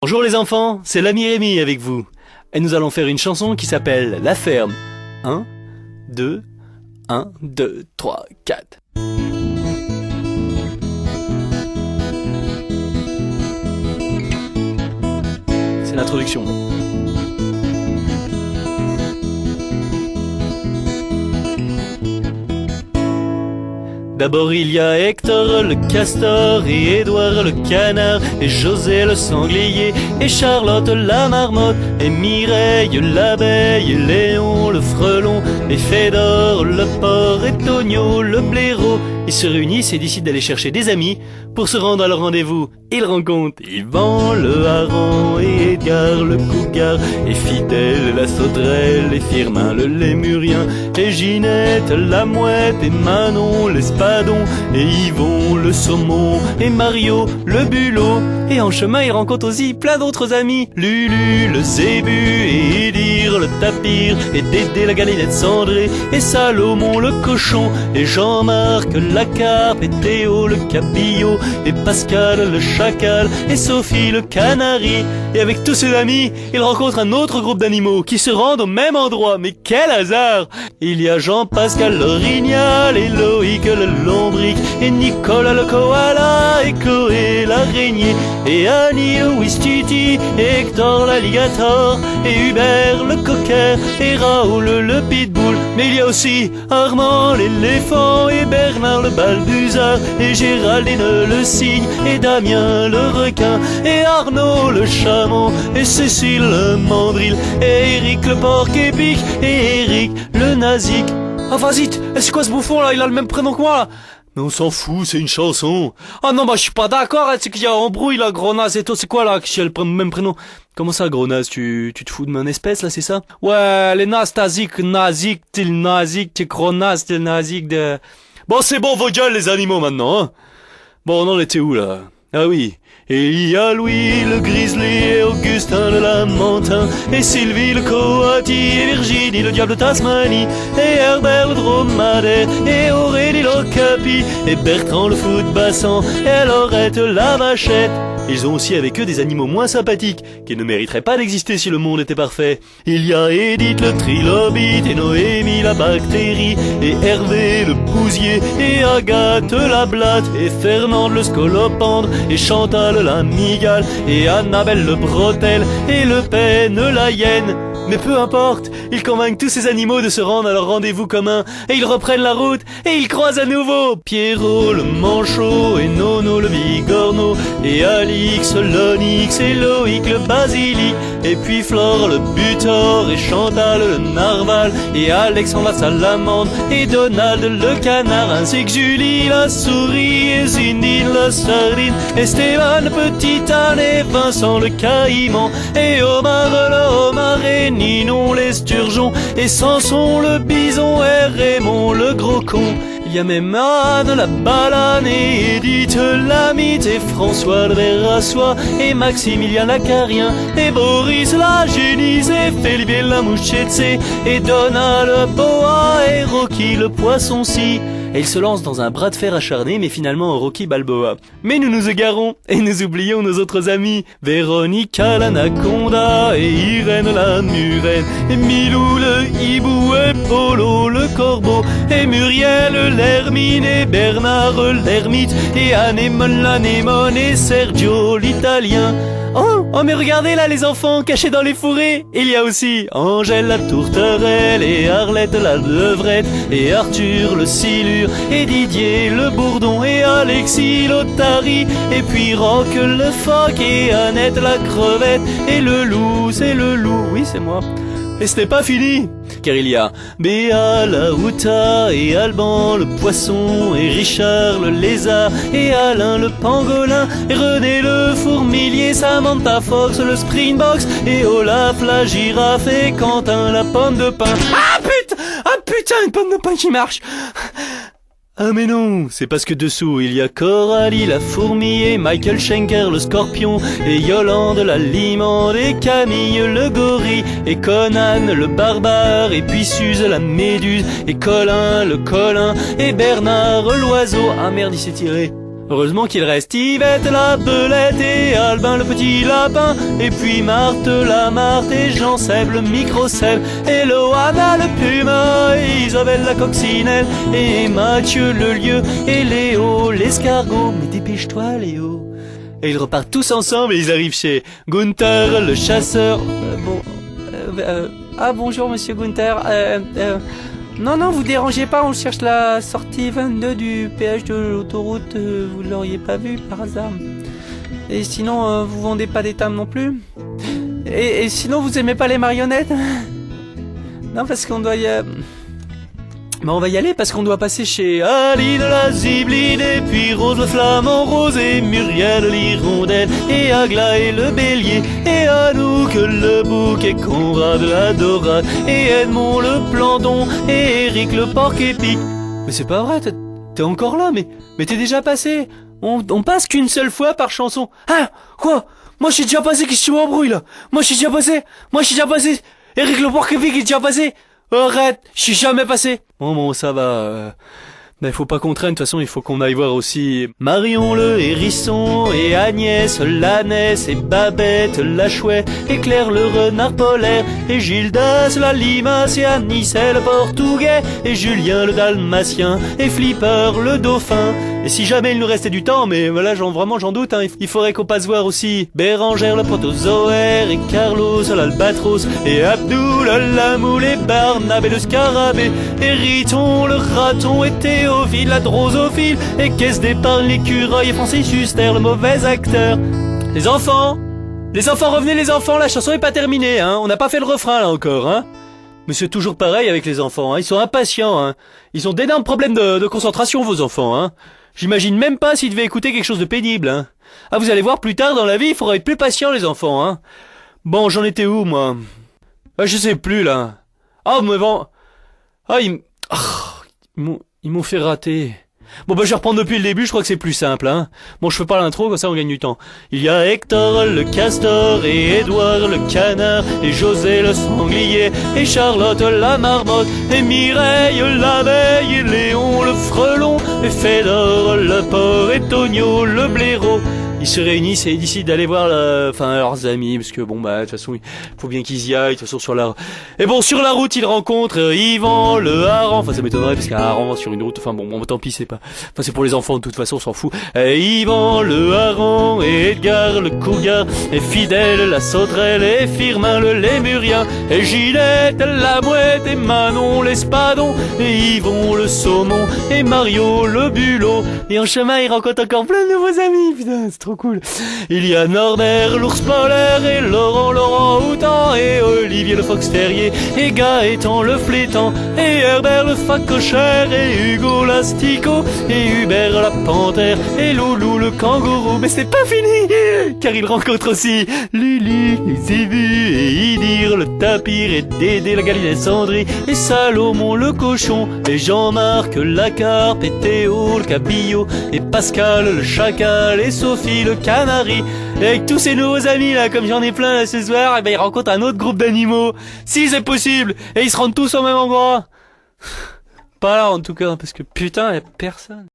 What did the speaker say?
Bonjour les enfants, c'est l'ami Rémi avec vous. Et nous allons faire une chanson qui s'appelle La Ferme. 1, 2, 1, 2, 3, 4. C'est l'introduction. D'abord il y a Hector le castor et Édouard le canard et José le sanglier et Charlotte la marmotte et Mireille l'abeille et Léon le frelon et Fédor le porc et Tonio le blaireau. Ils se réunissent et décident d'aller chercher des amis pour se rendre à leur rendez-vous. Ils rencontrent Yvan le hareng et Edgar le cougar et Fidèle la sauterelle et Firmin le lémurien et Ginette la mouette et Manon l'espadon et Yvon le saumon et Mario le bulot. Et en chemin ils rencontrent aussi plein d'autres amis, Lulu le zébu et Idir le tapir et Dédé la galinette cendrée et Salomon le cochon et Jean-Marc la carpe et Théo le cabillaud et Pascal le chacal et Sophie le canari. Et avec tous ses amis, il rencontre un autre groupe d'animaux qui se rendent au même endroit. Mais quel hasard! Il y a Jean-Pascal l'orignal et Loïc le lombric et Nicolas le koala et Chloé l'araignée et Annie le ouistiti et Hector l'alligator et Hubert le cocker et Raoul le pitbull. Mais il y a aussi Armand l'éléphant et Bernard le balbuzard et Géraldine le cygne et Damien le requin et Arnaud le chameau et Cécile le mandril et Eric le porc-épic et Eric le nazik. Ah vas-y, c'est quoi ce bouffon là? Il a le même prénom que moi là. Mais on s'en fout, c'est une chanson. Ah non, bah je suis pas d'accord, hein, c'est qu'il y a embrouille là, gros naze et toi, c'est quoi là, qui a le même prénom? Comment ça, gros naze, tu te fous de mon espèce là, c'est ça? Ouais, les nazes, nazik, t'es gros naze, t'es nazik de... Bon, c'est bon, vos gueules les animaux maintenant, hein. Bon, on en était où là? Ah oui, et il y a Louis le grizzly et Augustin le lamentin et Sylvie le coati et Virginie le diable de Tasmanie et Herbert le dromadaire et Aurélie l'ocapi et Bertrand le footbassan et Laurette la vachette. Ils ont aussi avec eux des animaux moins sympathiques qui ne mériteraient pas d'exister si le monde était parfait. Il y a Edith le trilobite et Noémie la bactérie et Hervé le bousier et Agathe la blatte et Fernande le scolopendre et Chantal la migale et Annabelle le bretelle et Le Pen la hyène. Mais peu importe, ils convainquent tous ces animaux de se rendre à leur rendez-vous commun et ils reprennent la route et ils croisent à nouveau Pierrot le manchot et Nono le bigorneau et Alix l'onyx et Loïc le basilic et puis Flore le butor et Chantal le narval et Alexandre la salamandre et Donald le canard ainsi que Julie la souris et Zindine la sardine et Stéphane le petit âne et Vincent le caïman et Omar le homard et Ninon l'esturgeon et Samson le bison et Raymond le gros con. Il y a même Anne la balane et Edith la mythe et François le ver à soie et Maximilien l'acarien et Boris la génisse et Felipe la mouchette et Donald le boa et Rocky le poisson-ci. Et ils se lancent dans un bras de fer acharné, mais finalement en Rocky Balboa. Mais nous nous égarons, et nous oublions nos autres amis. Véronica l'anaconda, et Irène la murène, et Milou le hibou, et Polo le corbeau, et Muriel l'hermine, et Bernard l'ermite, et Anémone l'anémone, et Sergio l'italien. Oh mais regardez là les enfants cachés dans les fourrés. Il y a aussi Angèle la tourterelle et Arlette la levrette et Arthur le silure et Didier le bourdon et Alexis l'otarie et puis Roch le phoque et Annette la crevette et le loup, c'est le loup, oui c'est moi. Et ce n'est pas fini, car il y a Béa la routa et Alban le poisson et Richard le lézard et Alain le pangolin et René le fourmilier, Samantha Fox le springbox et Olaf la girafe et Quentin la pomme de pin. Ah putain, une pomme de pin qui marche. Ah mais non, c'est parce que dessous il y a Coralie la fourmi et Michael Schenker le scorpion et Yolande la limande et Camille le gorille et Conan le barbare et puis Suze la méduse et Colin le colin et Bernard l'oiseau. Ah merde, il s'est tiré. Heureusement qu'il reste Yvette la belette et Albin le petit lapin, et puis Marthe la Marthe et Jean-Seb le micro-Seb, et Loana le puma, et Isabelle la coccinelle, et Mathieu le lieu, et Léo l'escargot. Mais dépêche-toi Léo. Et ils repartent tous ensemble et ils arrivent chez Gunther le chasseur. Bonjour monsieur Gunther. Non, vous dérangez pas, on cherche la sortie 22 du péage de l'autoroute, vous l'auriez pas vu par hasard. Et sinon, vous vendez pas des tables non plus. Et sinon, vous aimez pas les marionnettes? Non, parce qu'on doit Mais on va y aller parce qu'on doit passer chez Aline la Zibeline, et puis Rose le flamant rose, et Muriel l'hirondelle, et Aglaé le bélier, et Anouk le bouc, et Conrad la dorade, et Edmond le planton, et Eric le porc-épic. Mais c'est pas vrai, t'es encore là, mais t'es déjà passé. On passe qu'une seule fois par chanson. Hein? Quoi? Moi je suis déjà passé, qu'est-ce que tu m'embrouilles là? Moi je suis déjà passé. Eric le porc-épic est déjà passé. Arrête, je suis jamais passé. Bon, ça va. Mais faut pas qu'on traîne, de toute façon, il faut qu'on aille voir aussi Marion le hérisson, et Agnès l'ânesse, et Babette la chouette, et Claire le renard polaire, et Gildas la limace, et Anicet le portugais, et Julien le dalmatien, et Flipper le dauphin. Et si jamais il nous restait du temps, mais voilà, j'en doute, hein, il faudrait qu'on passe voir aussi Bérangère le protozoaire, et Carlos l'albatros, et Abdou la moule, et Barnabé le scarabée, et Riton le raton, et Théophile la drosophile, et Caisse d'épargne l'écureuil, et Francis Huster le mauvais acteur. Les enfants, revenez les enfants, la chanson est pas terminée, hein, on n'a pas fait le refrain là encore, hein. Mais c'est toujours pareil avec les enfants, hein, ils sont impatients, hein. Ils ont d'énormes problèmes de concentration, vos enfants, hein. J'imagine même pas s'ils devaient écouter quelque chose de pénible, hein. Ah, vous allez voir plus tard dans la vie, il faudra être plus patient les enfants, hein. Bon, j'en étais où, moi? Ah, je sais plus, là. Ah, mais bon. Ah, ils m'ont fait rater. Bon, je vais reprendre depuis le début, je crois que c'est plus simple, hein. Bon, je fais pas l'intro, comme ça on gagne du temps. Il y a Hector le castor, et Édouard le canard, et José le sanglier, et Charlotte la marmotte, et Mireille l'abeille, et Léon le frelon, et Fédor le porc, et Tonio le blaireau. Ils se réunissent et ils décident d'aller voir leurs amis, parce que de toute façon, il faut bien qu'ils y aillent, de toute façon, sur la route, ils rencontrent Yvan le hareng, ça m'étonnerait, parce qu'un hareng sur une route, tant pis, c'est pour les enfants, de toute façon, on s'en fout. Yvan le hareng, et Edgar le cougar, et Fidèle la sauterelle, et Firmin le lémurien, et Ginette la mouette, et Manon l'espadon, et Yvon le saumon, et Mario le bulot. Et en chemin, ils rencontrent encore plein de nouveaux amis, putain, c'est trop cool. Il y a Norbert l'ours polaire, et Laurent Houtan, et Olivier le fox terrier, et Gaëtan le flétan, et Herbert le facochère, et Hugo l'asticot, et Hubert la panthère, et Loulou le kangourou. Mais c'est pas fini, car il rencontre aussi Lulu, les zébus, et Idir le tapir, et Dédé la galinette cendrée, et Salomon le cochon, et Jean-Marc la carpe, et Théo le cabillaud, et Pascal le chacal, et Sophie le canari. Et avec tous ces nouveaux amis là, comme j'en ai plein là ce soir, ils rencontrent un autre groupe d'animaux. Si c'est possible, et ils se rendent tous au même endroit. Pas là en tout cas, parce que putain, y a personne.